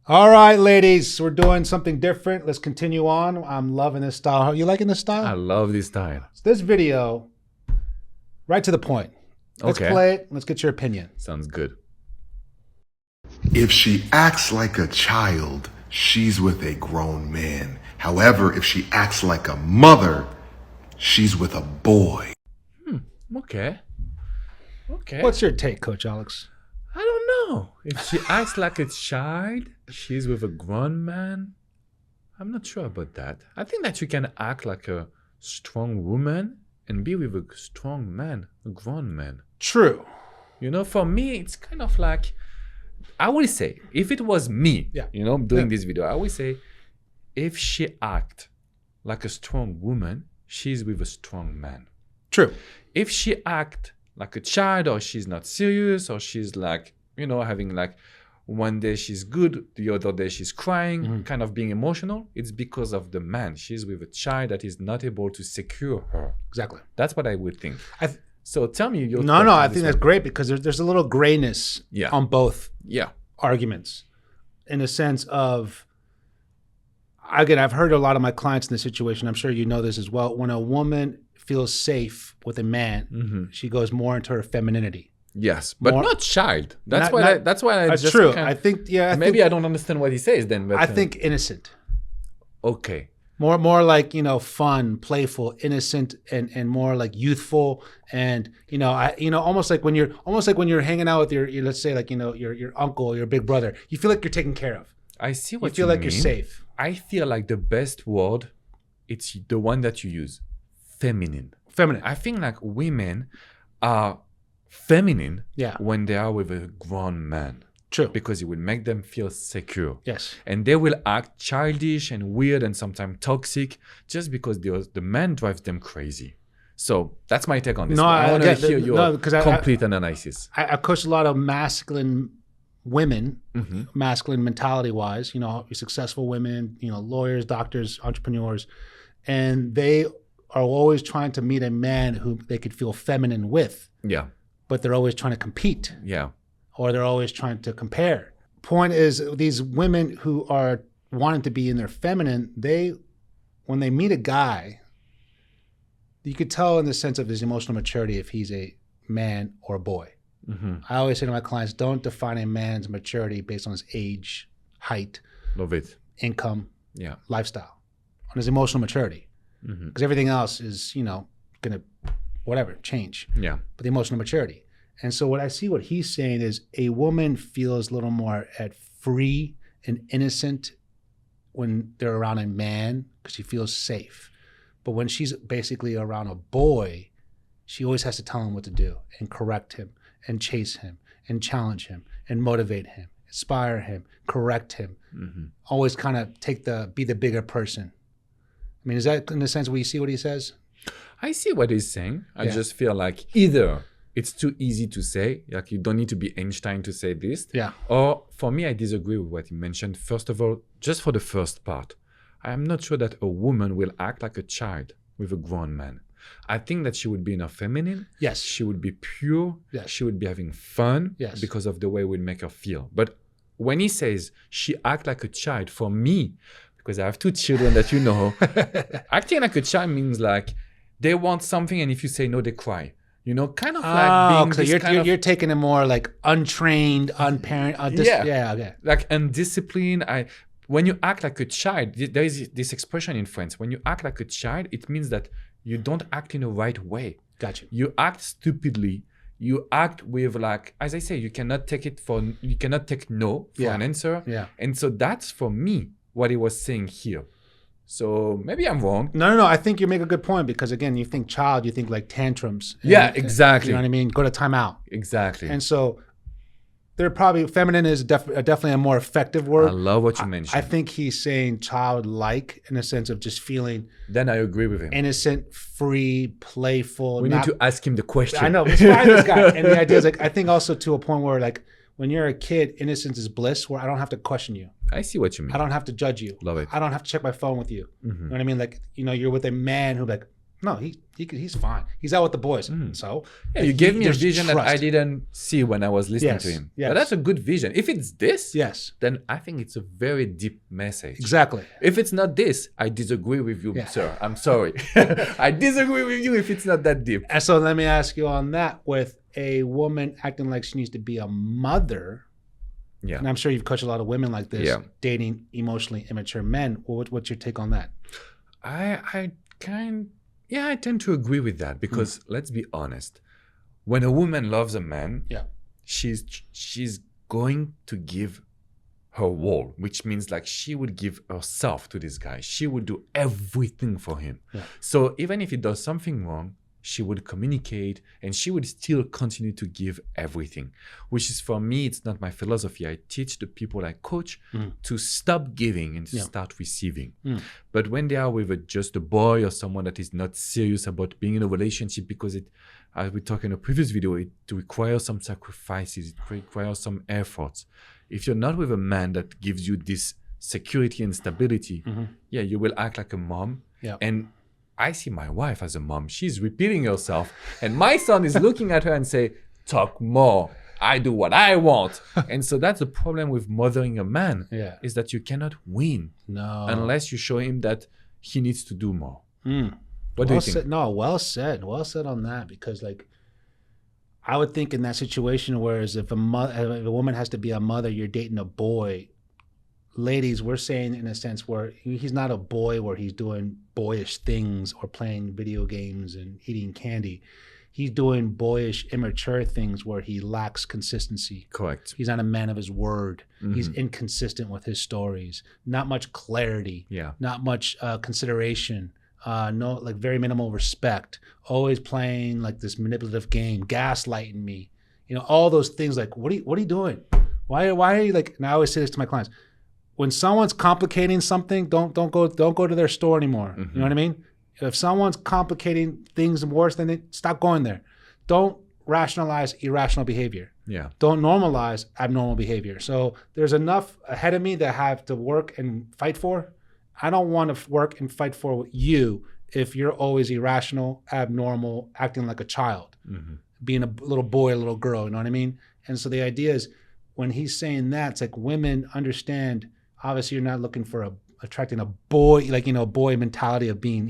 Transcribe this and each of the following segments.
All right, ladies, we're doing something different. Let's continue on. I'm loving this style. Are you liking this style? I love this style. So this video, right to the point. Let's play it. Let's get your opinion. Sounds good. If she acts like a child, she's with a grown man. However, if she acts like a mother, she's with a boy. Okay. What's your take, Coach Alex? I don't know. If she acts like a child, she's with a grown man. I'm not sure about that. I think that you can act like a strong woman and be with a strong man, a grown man. True. You know, for me, it's kind of like, I will say, if it was me, doing this video, I will say, if she act like a strong woman, she's with a strong man. True. If she act like a child, or she's not serious, or she's like, having like one day she's good, the other day she's crying, kind of being emotional, it's because of the man. She's with a child that is not able to secure her. Exactly. That's what I would think. So tell me your No, I think that's great because there's a little grayness on both Yeah. arguments in the sense of, again, I've heard a lot of my clients in this situation. I'm sure you know this as well. When a woman feels safe with a man, she goes more into her femininity. Yes, but not child. That's why I that's just true. Kind of, I think I don't understand what he says then. But I think innocent. Okay. More like, fun, playful, innocent, and more like youthful, and almost like when you're hanging out with your let's say like your uncle, your big brother, you feel like you're taken care of. I see what you feel you like mean. You're safe. I feel like the best word, it's the one that you use, feminine. Feminine. I think like women are feminine when they are with a grown man. True. Because it will make them feel secure. Yes. And they will act childish and weird and sometimes toxic just because the man drives them crazy. So that's my take on this. I want to hear your complete analysis. I coach a lot of masculine women, masculine mentality-wise, successful women, lawyers, doctors, entrepreneurs, and they are always trying to meet a man who they could feel feminine with. Yeah. But they're always trying to compete. Yeah. Or they're always trying to compare. Point is, these women who are wanting to be in their feminine, when they meet a guy, you could tell in the sense of his emotional maturity if he's a man or a boy. I always say to my clients, don't define a man's maturity based on his age, height, income, lifestyle, on his emotional maturity. Because everything else is, going to, change. Yeah. But the emotional maturity. And so what he's saying is a woman feels a little more free and innocent when they're around a man because she feels safe. But when she's basically around a boy, she always has to tell him what to do and correct him and chase him and challenge him and motivate him, inspire him, correct him. Always kind of be the bigger person. I mean, is that in the sense where you see what he says? I see what he's saying. I just feel like either it's too easy to say, like you don't need to be Einstein to say this. Yeah. Or for me, I disagree with what he mentioned. First of all, just for the first part, I am not sure that a woman will act like a child with a grown man. I think that she would be in her feminine. Yes. She would be pure. Yes. She would be having fun. Yes. Because of the way it would make her feel. But when he says she act like a child, for me, because I have 2 children that you know, acting like a child means like they want something and if you say no, they cry. Kind of like being so you're taking it more like untrained, unparent. Okay. Like undisciplined. When you act like a child, there is this expression in France. When you act like a child, it means that you don't act in the right way. Gotcha. You act stupidly. You act with like, as I say, you cannot take no for an answer. Yeah. And so that's for me what he was saying here. So maybe I'm wrong. No. I think you make a good point because again, you think child, you think like tantrums. Exactly. You know what I mean? Go to timeout. Exactly. And so they're probably feminine is definitely a more effective word. I love what you mentioned. I think he's saying childlike in a sense of just feeling. Then I agree with him. Innocent, free, playful. We need to ask him the question. I know. Let's find this guy. And the idea is like I think also to a point where like when you're a kid, innocence is bliss. Where I don't have to question you. I see what you mean. I don't have to judge you. Love it. I don't have to check my phone with you. You know what I mean? Like, you're with a man who like, No, he's fine. He's out with the boys. So yeah, you gave me a vision that I didn't see when I was listening to him. Yes. But that's a good vision. If it's this, then I think it's a very deep message. Exactly. If it's not this, I disagree with you, sir. I'm sorry. I disagree with you if it's not that deep. And so let me ask you on that, with a woman acting like she needs to be a mother. Yeah. And I'm sure you've coached a lot of women like this, dating emotionally immature men. What's your take on that? I tend to agree with that, because let's be honest, when a woman loves a man, she's going to give her all, which means like she would give herself to this guy. She would do everything for him. Yeah. So even if he does something wrong, she would communicate, and she would still continue to give everything, which is, for me, it's not my philosophy. I teach the people I coach to stop giving and to start receiving. But when they are with just a boy or someone that is not serious about being in a relationship, because it, as we talked in a previous video, it requires some sacrifices, it requires some efforts. If you're not with a man that gives you this security and stability, you will act like a mom. Yeah. And I see my wife as a mom. She's repeating herself, and my son is looking at her and say, talk more. I do what I want. And so that's the problem with mothering a man, is that you cannot win unless you show him that he needs to do more. What do you think? Well said on that, because like, I would think in that situation, whereas if a woman has to be a mother, you're dating a boy. Ladies, we're saying in a sense where he's not a boy where he's doing boyish things or playing video games and eating candy. He's doing boyish, immature things where he lacks consistency. Correct. He's not a man of his word. He's inconsistent with his stories. Not much clarity. Yeah. Not much consideration. Like very minimal respect. Always playing like this manipulative game, gaslighting me. All those things. Like, what are you doing? Why are you like? And I always say this to my clients. When someone's complicating something, don't go to their store anymore. You know what I mean? If someone's complicating things worse, then stop going there. Don't rationalize irrational behavior. Yeah. Don't normalize abnormal behavior. So there's enough ahead of me that I have to work and fight for. I don't want to work and fight for you if you're always irrational, abnormal, acting like a child, being a little boy, a little girl. You know what I mean? And so the idea is, when he's saying that, it's like, women understand. Obviously, you're not looking for attracting a boy, like, boy mentality of being,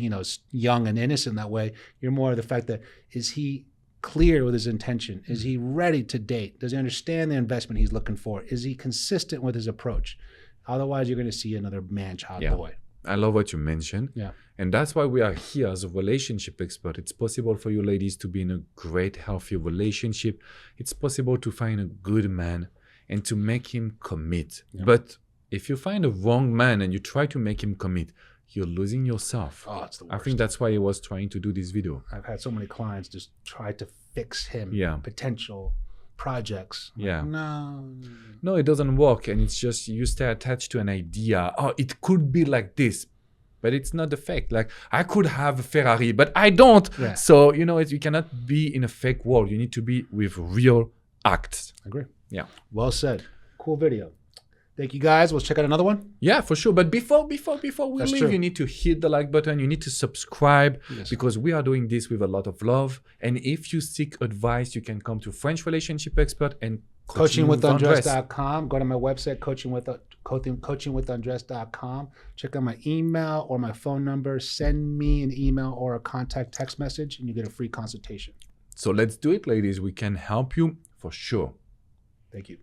young and innocent that way. You're more of the fact that, is he clear with his intention? Is he ready to date? Does he understand the investment he's looking for? Is he consistent with his approach? Otherwise, you're going to see another man-child boy. I love what you mentioned. Yeah. And that's why we are here as a relationship expert. It's possible for you ladies to be in a great, healthy relationship. It's possible to find a good man and to make him commit. Yeah. But if you find a wrong man and you try to make him commit, you're losing yourself. Oh, it's the worst. I think that's why he was trying to do this video. I've had so many clients just try to fix him. Potential projects. No, it doesn't work. And it's just, you stay attached to an idea. Oh, it could be like this. But it's not the fact. Like, I could have a Ferrari, but I don't. Yeah. So, you cannot be in a fake world. You need to be with real acts. I agree. Yeah. Well said. Cool video. Thank you, guys. Let's check out another one. Yeah, for sure. But before we leave, you need to hit the like button. You need to subscribe, because we are doing this with a lot of love. And if you seek advice, you can come to French Relationship Expert and coachingwithandres.com. Go to my website, coachingwithandres.com. Check out my email or my phone number. Send me an email or a contact text message, and you get a free consultation. So let's do it, ladies. We can help you for sure. Thank you.